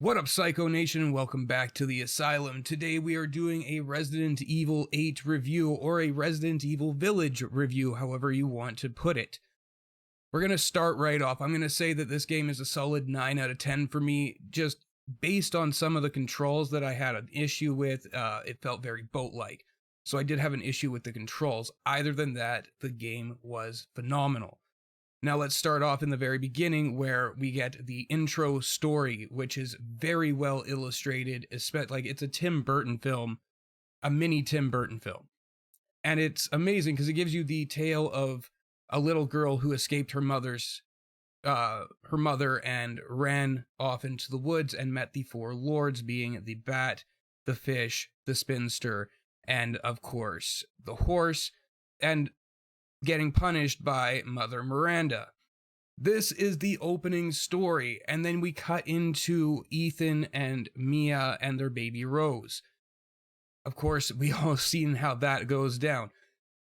What up, Sycho Nation, and welcome back to the Asylum. Today we are doing a Resident Evil 8 review, or a Resident Evil Village review, however you want to put it. We're going to start right off. I'm going to say that this game is a solid 9 out of 10 for me, just based on some of the controls that I had an issue with. It felt very boat-like, so I did have an issue with the controls. Other than that, the game was phenomenal. Now let's start off in the very beginning where we get the intro story, which is very well illustrated, especially like it's a Tim Burton film, a mini Tim Burton film. And it's amazing because it gives you the tale of a little girl who escaped her mother and ran off into the woods and met the four lords, being the bat, the fish, the spinster, and of course the horse, and getting punished by Mother Miranda. This is the opening story, and then we cut into Ethan and Mia and their baby Rose. Of course, we all seen how that goes down.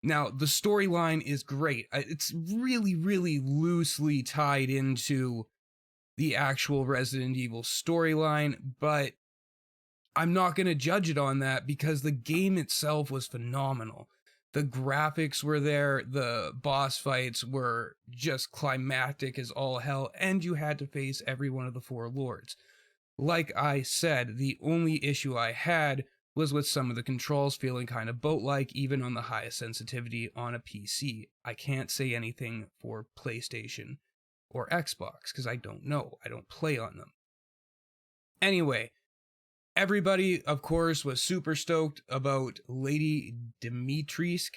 Now, the storyline is great. It's really, really loosely tied into the actual Resident Evil storyline, but I'm not going to judge it on that because the game itself was phenomenal. The graphics were there, the boss fights were just climactic as all hell, and you had to face every one of the four lords. Like I said, the only issue I had was with some of the controls feeling kind of boat-like, even on the highest sensitivity on a PC. I can't say anything for PlayStation or Xbox, because I don't know. I don't play on them. Anyway, everybody, of course, was super stoked about Lady Dimitrescu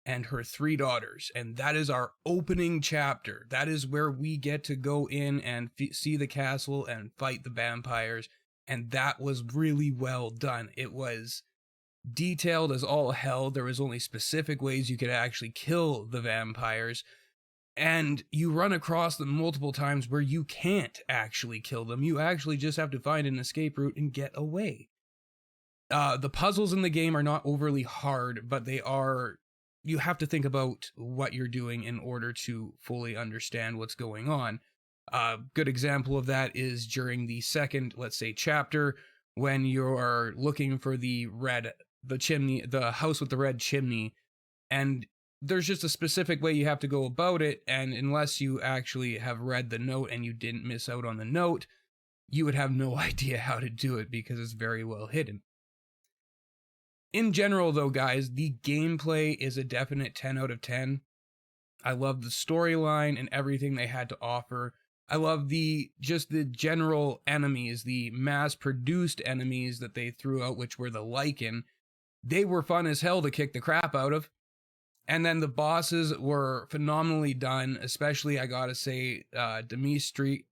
and her three daughters, and that is our opening chapter. That is where we get to go in and see the castle and fight the vampires, and that was really well done. It was detailed as all hell. There was only specific ways you could actually kill the vampires, and you run across them multiple times where you can't actually kill them. You actually just have to find an escape route and get away. The puzzles in the game are not overly hard, but they are... You have to think about what you're doing in order to fully understand what's going on. A good example of that is during the second, let's say, chapter, when you're looking for the house with the red chimney, and there's just a specific way you have to go about it, and unless you actually have read the note and you didn't miss out on the note, you would have no idea how to do it because it's very well hidden. In general, though, guys, the gameplay is a definite 10 out of 10. I love the storyline and everything they had to offer. I love the general enemies, the mass-produced enemies that they threw out, which were the Lycan. They were fun as hell to kick the crap out of. And then the bosses were phenomenally done, especially, I gotta say, Dimitrescu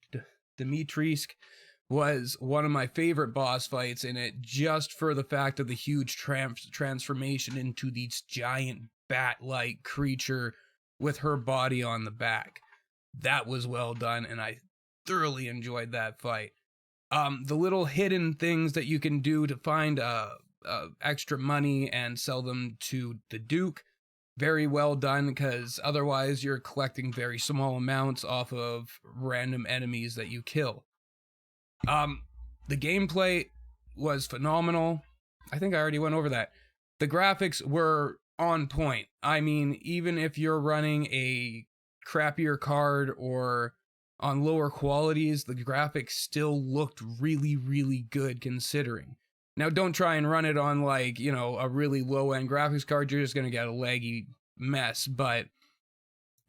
was one of my favorite boss fights in it, just for the fact of the huge transformation into this giant bat-like creature with her body on the back. That was well done, and I thoroughly enjoyed that fight. The little hidden things that you can do to find extra money and sell them to the Duke, very well done, because otherwise you're collecting very small amounts off of random enemies that you kill. The gameplay was phenomenal. I think I already went over that. The graphics were on point. I mean, even if you're running a crappier card or on lower qualities, the graphics still looked really, really good considering. Now, don't try and run it on, like, you know, a really low-end graphics card. You're just going to get a laggy mess. But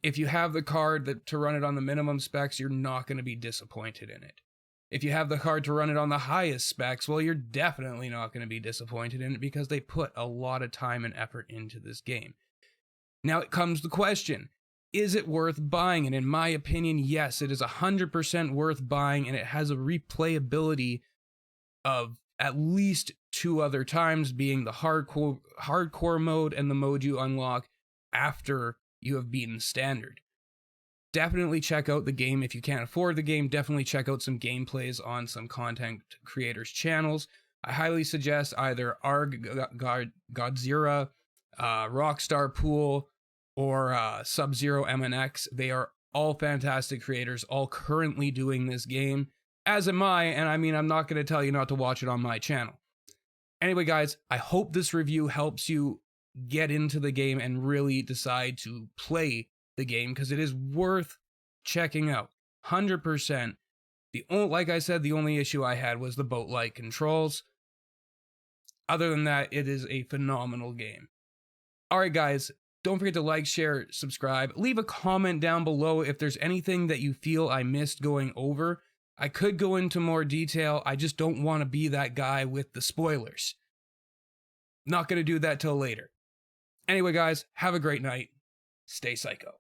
if you have the card to run it on the minimum specs, you're not going to be disappointed in it. If you have the card to run it on the highest specs, well, you're definitely not going to be disappointed in it because they put a lot of time and effort into this game. Now, it comes the question, is it worth buying? And in my opinion, yes, it is 100% worth buying, and it has a replayability of at least 2 other times, being the hardcore mode and the mode you unlock after you have beaten standard. Definitely check out the game. If you can't afford the game, definitely check out some gameplays on some content creators' channels. I highly suggest either Godzilla, Rockstar Pool, or Sub-Zero MNX. They are all fantastic creators, all currently doing this game. As am I, and I mean, I'm not going to tell you not to watch it on my channel. Anyway, guys, I hope this review helps you get into the game and really decide to play the game, because it is worth checking out. 100%. Like I said, the only issue I had was the boat-like controls. Other than that, it is a phenomenal game. Alright guys, don't forget to like, share, subscribe. Leave a comment down below if there's anything that you feel I missed going over. I could go into more detail, I just don't want to be that guy with the spoilers. Not going to do that till later. Anyway guys, have a great night. Stay psycho.